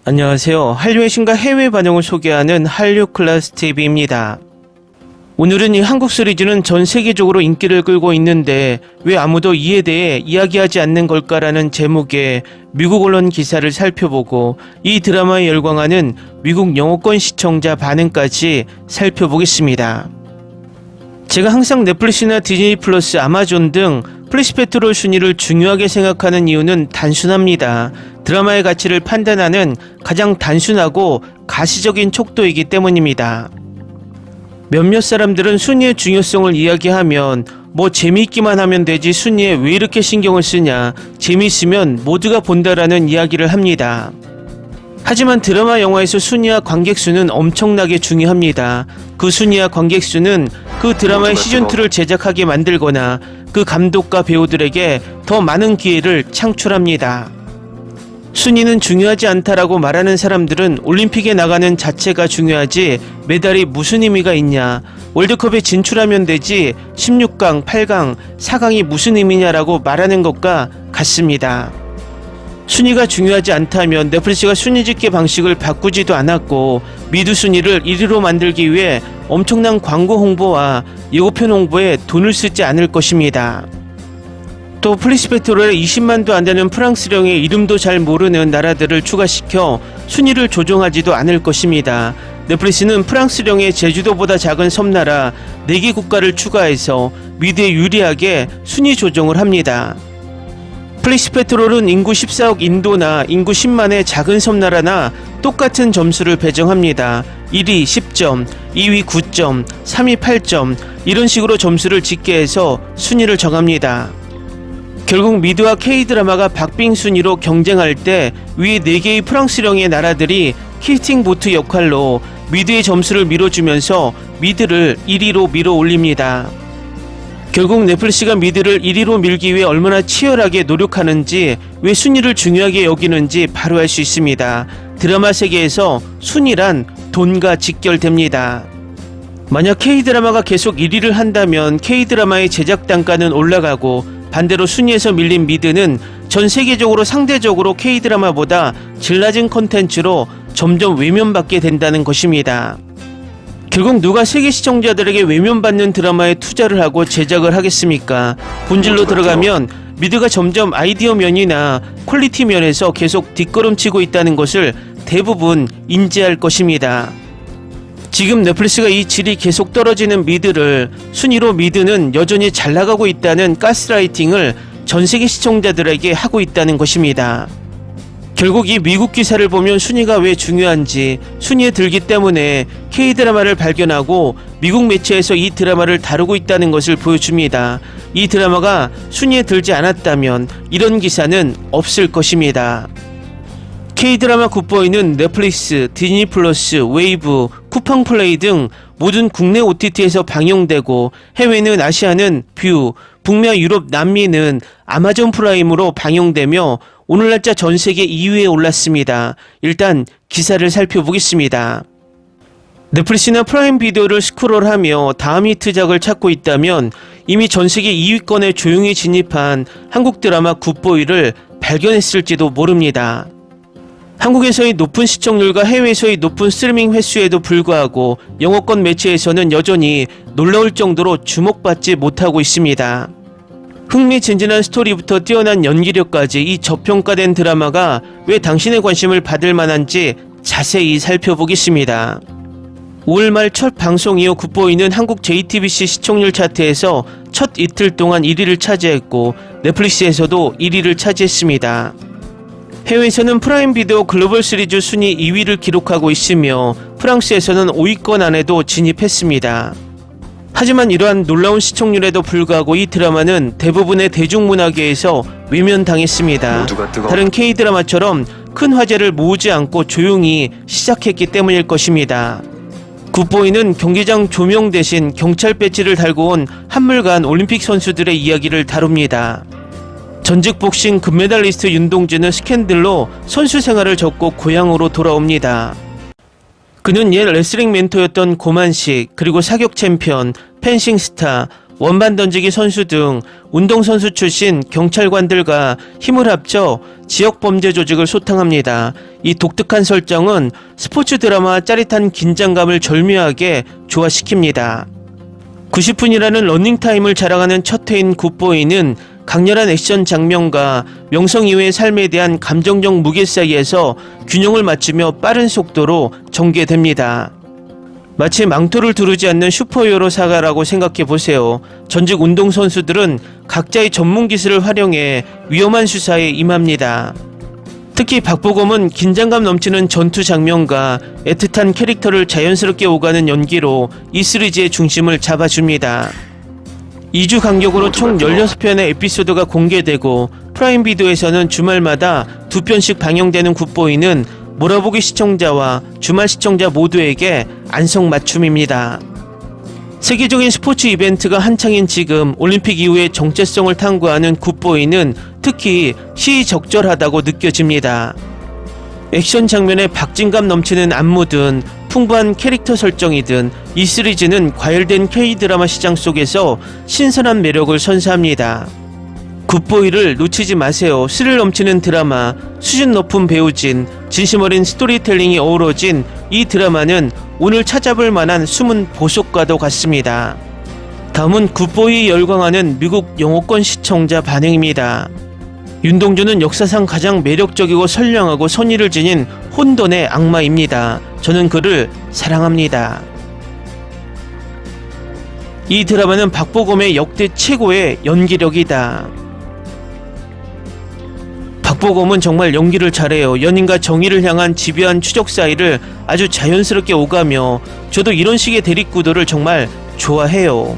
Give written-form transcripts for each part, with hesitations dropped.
안녕하세요. 한류의 신과 해외 반영을 소개하는 한류클래스TV입니다. 오늘은 이 한국 시리즈는 전 세계적으로 인기를 끌고 있는데 왜 아무도 이에 대해 이야기하지 않는 걸까라는 제목의 미국 언론 기사를 살펴보고 이 드라마에 열광하는 미국 영어권 시청자 반응까지 살펴보겠습니다. 제가 항상 넷플릭스나 디즈니 플러스, 아마존 등 플래시페트롤 순위를 중요하게 생각하는 이유는 단순합니다. 드라마의 가치를 판단하는 가장 단순하고 가시적인 촉도이기 때문입니다. 몇몇 사람들은 순위의 중요성을 이야기하면 재미있기만 하면 되지 순위에 왜 이렇게 신경을 쓰냐, 재미있으면 모두가 본다라는 이야기를 합니다. 하지만 드라마 영화에서 순위와 관객수는 엄청나게 중요합니다. 그 순위와 관객수는 그 드라마의 시즌2를 제작하게 만들거나 그 감독과 배우들에게 더 많은 기회를 창출합니다. 순위는 중요하지 않다라고 말하는 사람들은 올림픽에 나가는 자체가 중요하지 메달이 무슨 의미가 있냐, 월드컵에 진출하면 되지 16강, 8강, 4강이 무슨 의미냐라고 말하는 것과 같습니다. 순위가 중요하지 않다면 넷플릭스가 순위 집계 방식을 바꾸지도 않았고 미드 순위를 1위로 만들기 위해 엄청난 광고 홍보와 예고편 홍보에 돈을 쓰지 않을 것입니다. 또 플래시페트롤에 20만도 안 되는 프랑스령의 이름도 잘 모르는 나라들을 추가시켜 순위를 조정하지도 않을 것입니다. 넷플릭스는 프랑스령의 제주도보다 작은 섬나라 4개 국가를 추가해서 미드에 유리하게 순위 조정을 합니다. 플래시페트롤은 인구 14억 인도나 인구 10만의 작은 섬나라나 똑같은 점수를 배정합니다. 1위 10점, 2위 9점, 3위 8점 이런 식으로 점수를 집계해서 순위를 정합니다. 결국 미드와 K드라마가 박빙 순위로 경쟁할 때 위에 4개의 프랑스령의 나라들이 킬팅 보트 역할로 미드의 점수를 밀어주면서 미드를 1위로 밀어 올립니다. 결국 넷플릭스가 미드를 1위로 밀기 위해 얼마나 치열하게 노력하는지, 왜 순위를 중요하게 여기는지 바로 알 수 있습니다. 드라마 세계에서 순위란 돈과 직결됩니다. 만약 K드라마가 계속 1위를 한다면 K드라마의 제작 단가는 올라가고 반대로 순위에서 밀린 미드는 전 세계적으로 상대적으로 K드라마보다 질 낮은 컨텐츠로 점점 외면받게 된다는 것입니다. 결국 누가 세계 시청자들에게 외면받는 드라마에 투자를 하고 제작을 하겠습니까? 본질로 들어가면 미드가 점점 아이디어 면이나 퀄리티 면에서 계속 뒷걸음치고 있다는 것을 대부분 인지할 것입니다. 지금 넷플릭스가 이 질이 계속 떨어지는 미드를 순위로 미드는 여전히 잘 나가고 있다는 가스라이팅을 전 세계 시청자들에게 하고 있다는 것입니다. 결국 이 미국 기사를 보면 순위가 왜 중요한지, 순위에 들기 때문에 K드라마를 발견하고 미국 매체에서 이 드라마를 다루고 있다는 것을 보여줍니다. 이 드라마가 순위에 들지 않았다면 이런 기사는 없을 것입니다. K드라마 굿보이는 넷플릭스, 디즈니 플러스, 웨이브, 쿠팡플레이 등 모든 국내 OTT에서 방영되고 해외는 아시아는 뷰, 북미와 유럽, 남미는 아마존 프라임으로 방영되며 오늘 날짜 전 세계 2위에 올랐습니다. 일단 기사를 살펴보겠습니다. 넷플릭스나 프라임 비디오를 스크롤하며 다음 히트작을 찾고 있다면 이미 전 세계 2위권에 조용히 진입한 한국 드라마 굿보이를 발견했을지도 모릅니다. 한국에서의 높은 시청률과 해외에서의 높은 스트리밍 횟수에도 불구하고 영어권 매체에서는 여전히 놀라울 정도로 주목받지 못하고 있습니다. 흥미진진한 스토리부터 뛰어난 연기력까지 이 저평가된 드라마가 왜 당신의 관심을 받을 만한지 자세히 살펴보겠습니다. 5월 말 첫 방송 이후 굿보이는 한국 JTBC 시청률 차트에서 첫 이틀 동안 1위를 차지했고 넷플릭스에서도 1위를 차지했습니다. 해외에서는 프라임 비디오 글로벌 시리즈 순위 2위를 기록하고 있으며 프랑스에서는 5위권 안에도 진입했습니다. 하지만 이러한 놀라운 시청률에도 불구하고 이 드라마는 대부분의 대중문화계에서 외면당했습니다. 다른 K드라마처럼 큰 화제를 모으지 않고 조용히 시작했기 때문일 것입니다. 굿보이는 경기장 조명 대신 경찰 배지를 달고 온 한물간 올림픽 선수들의 이야기를 다룹니다. 전직 복싱 금메달리스트 윤동주는 스캔들로 선수 생활을 접고 고향으로 돌아옵니다. 그는 옛 레슬링 멘토였던 고만식, 그리고 사격 챔피언, 펜싱 스타, 원반 던지기 선수 등 운동선수 출신 경찰관들과 힘을 합쳐 지역 범죄 조직을 소탕합니다. 이 독특한 설정은 스포츠 드라마와 짜릿한 긴장감을 절묘하게 조화시킵니다. 90분이라는 러닝타임을 자랑하는 첫 회인 굿보이는 강렬한 액션 장면과 명성 이후의 삶에 대한 감정적 무게 사이에서 균형을 맞추며 빠른 속도로 전개됩니다. 마치 망토를 두르지 않는 슈퍼히어로 사가라고 생각해보세요. 전직 운동선수들은 각자의 전문 기술을 활용해 위험한 수사에 임합니다. 특히 박보검은 긴장감 넘치는 전투 장면과 애틋한 캐릭터를 자연스럽게 오가는 연기로 이 시리즈의 중심을 잡아줍니다. 2주 간격으로 총 16편의 에피소드가 공개되고 프라임 비디오에서는 주말마다 2편씩 방영되는 굿보이는 몰아보기 시청자와 주말 시청자 모두에게 안성맞춤입니다. 세계적인 스포츠 이벤트가 한창인 지금 올림픽 이후의 정체성을 탐구하는 굿보이는 특히 시의적절하다고 느껴집니다. 액션 장면에 박진감 넘치는 안무든 풍부한 캐릭터 설정이든 이 시리즈는 과열된 K-드라마 시장 속에서 신선한 매력을 선사합니다. 굿보이를 놓치지 마세요. 스릴 넘치는 드라마, 수준 높은 배우진, 진심 어린 스토리텔링이 어우러진 이 드라마는 오늘 찾아볼 만한 숨은 보석과도 같습니다. 다음은 굿보이 열광하는 미국 영어권 시청자 반응입니다. 윤동주는 역사상 가장 매력적이고 선량하고 선의를 지닌 혼돈의 악마입니다. 저는 그를 사랑합니다. 이 드라마는 박보검의 역대 최고의 연기력이다. 박보검은 정말 연기를 잘해요. 연인과 정의를 향한 집요한 추적 사이를 아주 자연스럽게 오가며 저도 이런 식의 대립구도를 정말 좋아해요.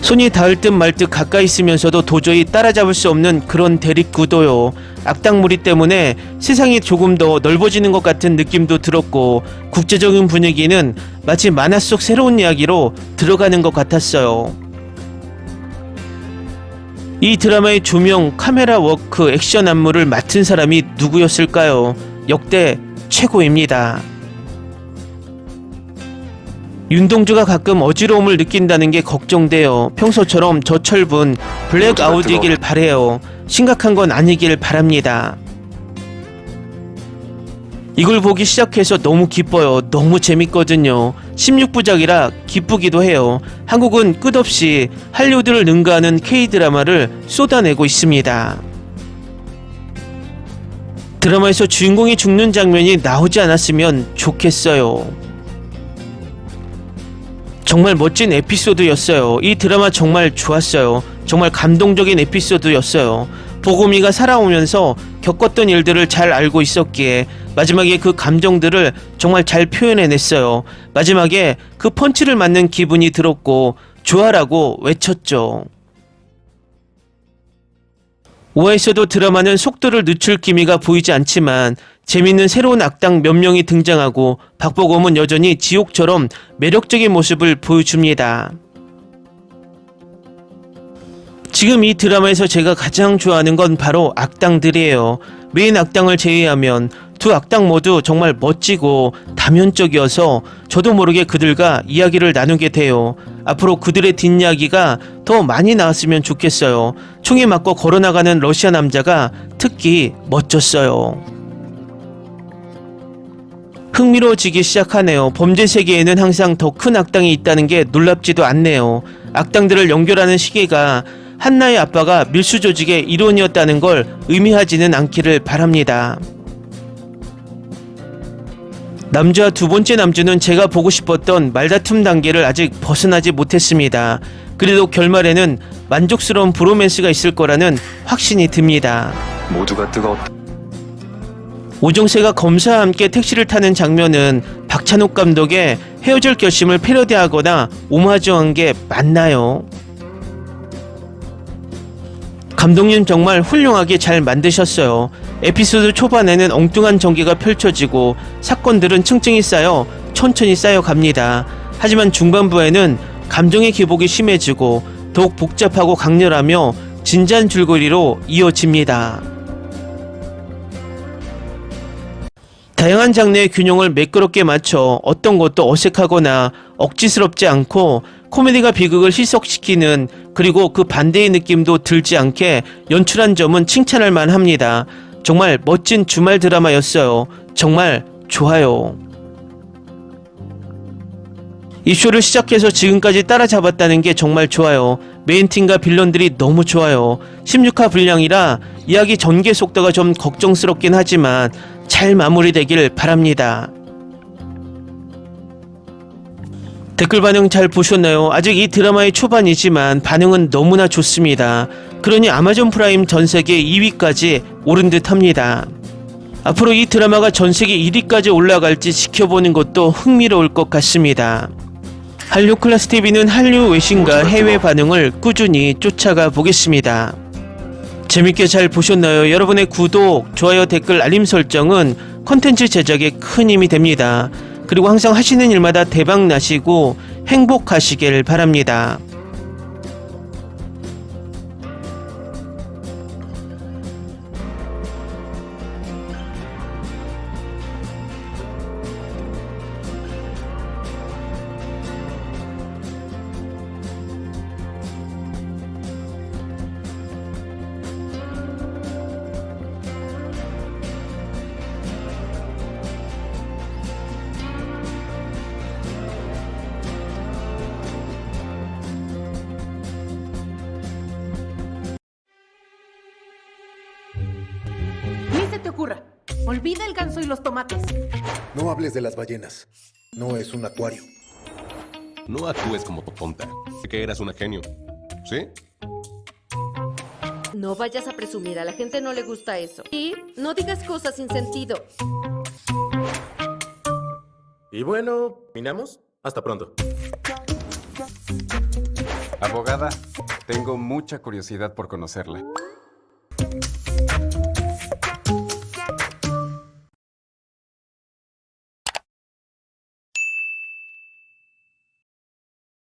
손이 닿을 듯 말 듯 가까이 있으면서도 도저히 따라잡을 수 없는 그런 대립구도요. 악당무리 때문에 세상이 조금 더 넓어지는 것 같은 느낌도 들었고 국제적인 분위기는 마치 만화 속 새로운 이야기로 들어가는 것 같았어요. 이 드라마의 조명, 카메라 워크, 액션 안무를 맡은 사람이 누구였을까요? 역대 최고입니다. 윤동주가 가끔 어지러움을 느낀다는 게 걱정돼요. 평소처럼 저철분, 블랙아웃이길 바래요. 심각한 건 아니길 바랍니다. 이걸 보기 시작해서 너무 기뻐요. 너무 재밌거든요. 16부작이라 기쁘기도 해요. 한국은 끝없이 할리우드를 능가하는 K-드라마를 쏟아내고 있습니다. 드라마에서 주인공이 죽는 장면이 나오지 않았으면 좋겠어요. 정말 멋진 에피소드였어요. 이 드라마 정말 좋았어요. 정말 감동적인 에피소드였어요. 보검이가 살아오면서 겪었던 일들을 잘 알고 있었기에 마지막에 그 감정들을 정말 잘 표현해냈어요. 마지막에 그 펀치를 맞는 기분이 들었고 좋아라고 외쳤죠. 5화에서도 드라마는 속도를 늦출 기미가 보이지 않지만 재밌는 새로운 악당 몇 명이 등장하고 박보검은 여전히 지옥처럼 매력적인 모습을 보여줍니다. 지금 이 드라마에서 제가 가장 좋아하는 건 바로 악당들이에요. 메인 악당을 제외하면 두 악당 모두 정말 멋지고 다면적이어서 저도 모르게 그들과 이야기를 나누게 돼요. 앞으로 그들의 뒷이야기가 더 많이 나왔으면 좋겠어요. 총에 맞고 걸어나가는 러시아 남자가 특히 멋졌어요. 흥미로워지기 시작하네요. 범죄 세계에는 항상 더 큰 악당이 있다는 게 놀랍지도 않네요. 악당들을 연결하는 시계가 한나의 아빠가 밀수 조직의 일원이었다는 걸 의미하지는 않기를 바랍니다. 남주와 두 번째 남주는 제가 보고 싶었던 말다툼 단계를 아직 벗어나지 못했습니다. 그래도 결말에는 만족스러운 브로맨스가 있을 거라는 확신이 듭니다. 모두가 뜨거웠다. 오정세가 검사와 함께 택시를 타는 장면은 박찬욱 감독의 헤어질 결심을 패러디하거나 오마주한 게 맞나요? 감독님 정말 훌륭하게 잘 만드셨어요. 에피소드 초반에는 엉뚱한 전개가 펼쳐지고 사건들은 층층이 쌓여 천천히 쌓여갑니다. 하지만 중반부에는 감정의 기복이 심해지고 더욱 복잡하고 강렬하며 진지한 줄거리로 이어집니다. 다양한 장르의 균형을 매끄럽게 맞춰 어떤 것도 어색하거나 억지스럽지 않고 코미디가 비극을 희석시키는, 그리고 그 반대의 느낌도 들지 않게 연출한 점은 칭찬할 만합니다. 정말 멋진 주말 드라마였어요. 정말 좋아요. 이 쇼를 시작해서 지금까지 따라잡았다는 게 정말 좋아요. 메인팀과 빌런들이 너무 좋아요. 16화 분량이라 이야기 전개 속도가 좀 걱정스럽긴 하지만 잘 마무리되길 바랍니다. 댓글 반응 잘 보셨나요? 아직 이 드라마의 초반이지만 반응은 너무나 좋습니다. 그러니 아마존 프라임 전세계 2위까지 오른 듯 합니다. 앞으로 이 드라마가 전세계 1위까지 올라갈지 지켜보는 것도 흥미로울 것 같습니다. 한류 클래스 TV는 한류 외신과 해외 반응을 꾸준히 쫓아가 보겠습니다. 재밌게 잘 보셨나요? 여러분의 구독, 좋아요, 댓글, 알림 설정은 컨텐츠 제작에 큰 힘이 됩니다. 그리고 항상 하시는 일마다 대박 나시고 행복하시길 바랍니다. Ni se te ocurra. Olvida el ganso y los tomates. No hables de las ballenas. No es un acuario. No actúes como tonta. Que eras una genio. ¿Sí? No vayas a presumir, a la gente no le gusta eso. Y no digas cosas sin sentido. Y bueno, ¿terminamos? Hasta pronto. Abogada, tengo mucha curiosidad por conocerla.